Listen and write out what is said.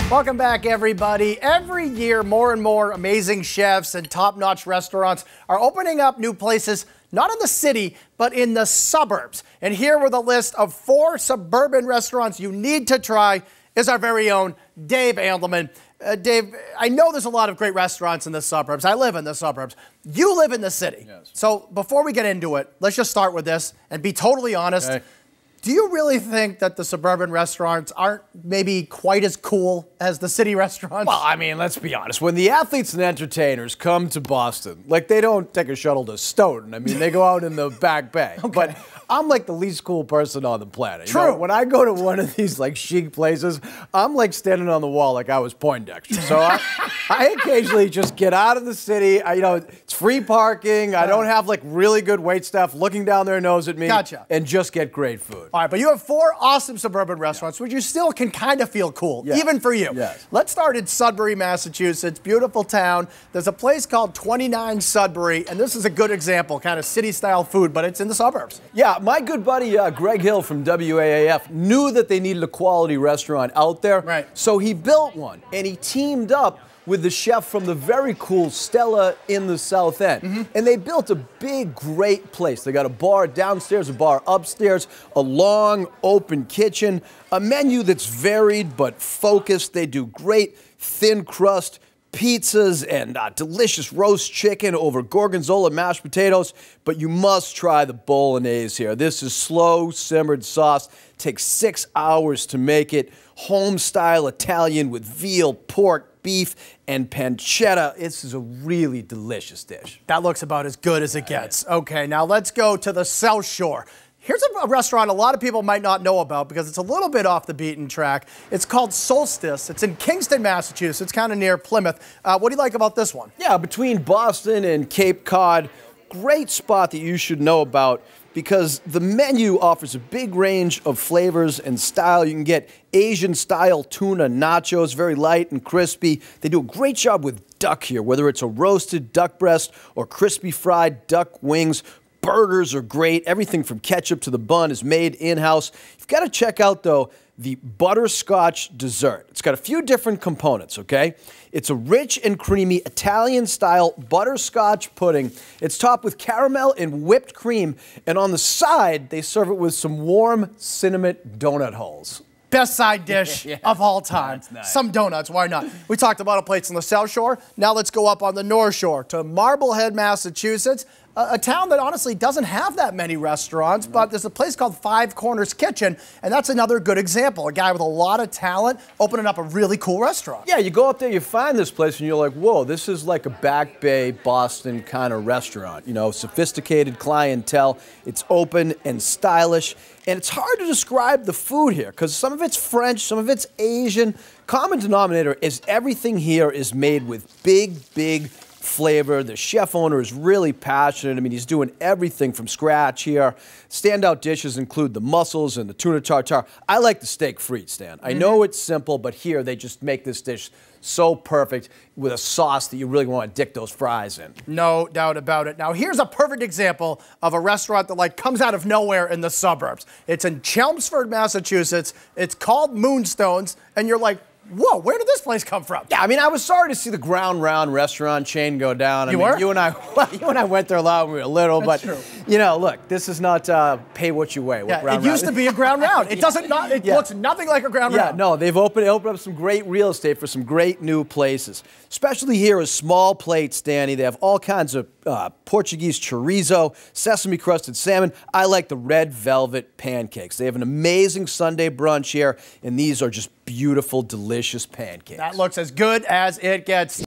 Welcome back, everybody. Every year, more and more amazing chefs and top-notch restaurants are opening up new places, not in the city, but in the suburbs. And here with a list of 4 suburban restaurants you need to try is our very own Dave Andelman. Dave, I know there's a lot of great restaurants in the suburbs. I live in the suburbs. You live in the city. Yes. So before we get into it, let's just start with this and be totally honest. Okay. Do you really think that the suburban restaurants aren't maybe quite as cool as the city restaurants? Well, I mean, let's be honest. When the athletes and entertainers come to Boston, like, they don't take a shuttle to Stoughton. I mean, they go out in the Back Bay. Okay. But I'm like the least cool person on the planet. True. You know, when I go to one of these like chic places, I'm like standing on the wall like I was Poindexter. So I occasionally just get out of the city. It's free parking. I don't have like really good wait staff looking down their nose at me. Gotcha. And just get great food. All right, but you have 4 awesome suburban restaurants, which you still can kind of feel cool, even for you. Yes. Let's start in Sudbury, Massachusetts. Beautiful town. There's a place called 29 Sudbury, and this is a good example, kind of city-style food, but it's in the suburbs. Yeah, my good buddy Greg Hill from WAAF knew that they needed a quality restaurant out there. Right. So he built one, and he teamed up with the chef from the very cool Stella in the South End. And they built a big, great place. They got a bar downstairs, a bar upstairs, a long, open kitchen, a menu that's varied but focused. They do great thin crust pizzas and delicious roast chicken over gorgonzola mashed potatoes, but you must try the bolognese here. This is slow simmered sauce. Takes 6 hours to make it. Home-style Italian with veal, pork, beef, and pancetta. This is a really delicious dish. That looks about as good as it gets. Okay, now let's go to the South Shore. Here's a restaurant a lot of people might not know about because it's a little bit off the beaten track. It's called Solstice. It's in Kingston, Massachusetts, kind of near Plymouth. What do you like about this one? Yeah, between Boston and Cape Cod, great spot that you should know about because the menu offers a big range of flavors and style. You can get Asian-style tuna nachos, very light and crispy. They do a great job with duck here, whether it's a roasted duck breast or crispy fried duck wings. Burgers are great. Everything from ketchup to the bun is made in-house. You've got to check out, though, the butterscotch dessert. It's got a few different components, okay? It's a rich and creamy Italian-style butterscotch pudding. It's topped with caramel and whipped cream, and on the side, they serve it with some warm cinnamon donut holes. Best side dish of all time. Nice. Some donuts, why not? We talked about a place on the South Shore. Now let's go up on the North Shore to Marblehead, Massachusetts. A town that honestly doesn't have that many restaurants, but there's a place called Five Corners Kitchen, and that's another good example. A guy with a lot of talent opening up a really cool restaurant. Yeah, you go up there, you find this place, and you're like, whoa, this is like a Back Bay, Boston kind of restaurant. You know, sophisticated clientele. It's open and stylish, and it's hard to describe the food here because some of it's French, some of it's Asian. Common denominator is everything here is made with big flavor. The chef owner is really passionate. I mean, he's doing everything from scratch here. Standout dishes include the mussels and the tuna tartare. I like the steak frite, Stan. I know it's simple, but here they just make this dish so perfect with a sauce that you really want to dip those fries in. No doubt about it. Now, here's a perfect example of a restaurant that like comes out of nowhere in the suburbs. It's in Chelmsford, Massachusetts. It's called Moonstones, and you're like, whoa, where did this place come from? Yeah, I mean, I was sorry to see the Ground Round restaurant chain go down. You were? You and I went there a lot when we were little, That's but true. You know, look, this is not pay what you weigh. Yeah, it used to be a Ground Round. It doesn't not. It looks nothing like a Ground Round. Yeah, no, they've opened up some great real estate for some great new places. Especially here is small plates, Danny. They have all kinds of Portuguese chorizo, sesame crusted salmon. I like the red velvet pancakes. They have an amazing Sunday brunch here, and these are just beautiful, delicious pancakes. That looks as good as it gets.